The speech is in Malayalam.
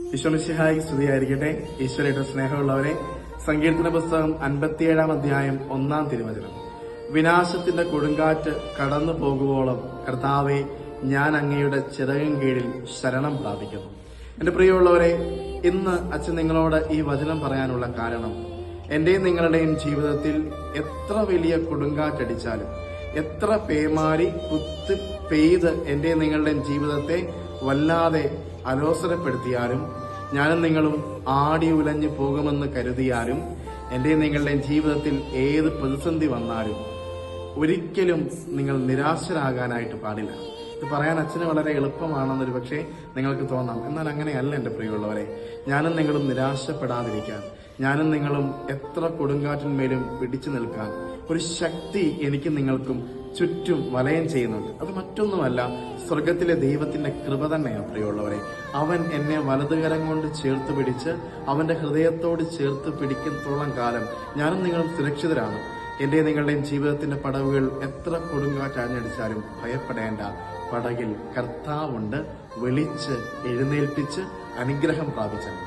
ഈശോമിശിഹായി സ്തുതിയായിരിക്കട്ടെ. ഈശ്വരയുടെ സ്നേഹമുള്ളവരെ, സങ്കീർത്തന പുസ്തകം 57 അധ്യായം 1 തിരുവചനം. വിനാശത്തിന്റെ കൊടുങ്കാറ്റ് കടന്നു പോകുവോളം കർത്താവെ, ഞാൻ അങ്ങയുടെ ചിറകിൻ കീഴിൽ ശരണം പ്രാപിക്കുന്നു. എന്റെ പ്രിയമുള്ളവരെ, ഇന്ന് അച്ഛൻ നിങ്ങളോട് ഈ വചനം പറയാനുള്ള കാരണം, എന്റെയും നിങ്ങളുടെയും ജീവിതത്തിൽ എത്ര വലിയ കൊടുങ്കാറ്റടിച്ചാലും, എത്ര പേമാരി കുത്തി പെയ്ത് എന്റെയും നിങ്ങളുടെയും ജീവിതത്തെ വല്ലാതെ അലോസരപ്പെടുത്തിയാലും, ഞാനും നിങ്ങളും ആടി ഉലഞ്ഞു പോകുമെന്ന് കരുതിയാലും, എന്റെയും നിങ്ങളുടെയും ജീവിതത്തിൽ ഏത് പ്രതിസന്ധി വന്നാലും ഒരിക്കലും നിങ്ങൾ നിരാശരാകാനായിട്ട് പാടില്ല. ഇത് പറയാൻ അച്ഛന് വളരെ എളുപ്പമാണെന്നൊരു പക്ഷേ നിങ്ങൾക്ക് തോന്നാം. എന്നാൽ അങ്ങനെയല്ല എന്റെ പ്രിയമുള്ളവരെ. ഞാനും നിങ്ങളും നിരാശപ്പെടാതിരിക്കാൻ, ഞാനും നിങ്ങളും എത്ര കൊടുങ്കാറ്റിന്മേലും പിടിച്ചു നിൽക്കാൻ ഒരു ശക്തി എനിക്കും നിങ്ങൾക്കും ചുറ്റും വലയം ചെയ്യുന്നുണ്ട്. അത് മറ്റൊന്നുമല്ല, സ്വർഗത്തിലെ ദൈവത്തിന്റെ കൃപ തന്നെയാണ് പ്രിയമുള്ളവരെ. അവൻ എന്നെ വലതുകരം കൊണ്ട് ചേർത്ത് പിടിച്ച് അവന്റെ ഹൃദയത്തോട് ചേർത്ത് പിടിക്കത്തോളം കാലം ഞാനും നിങ്ങളും സുരക്ഷിതരാണ്. എന്റെയും നിങ്ങളുടെയും ജീവിതത്തിന്റെ പടവുകൾ എത്ര കൊടുങ്കാറ്റടിച്ചാലും ഭയപ്പെടേണ്ട. പടകിൽ കർത്താവുണ്ട്. വിളിച്ച് എഴുന്നേൽപ്പിച്ച് അനുഗ്രഹം പ്രാപിച്ചാൽ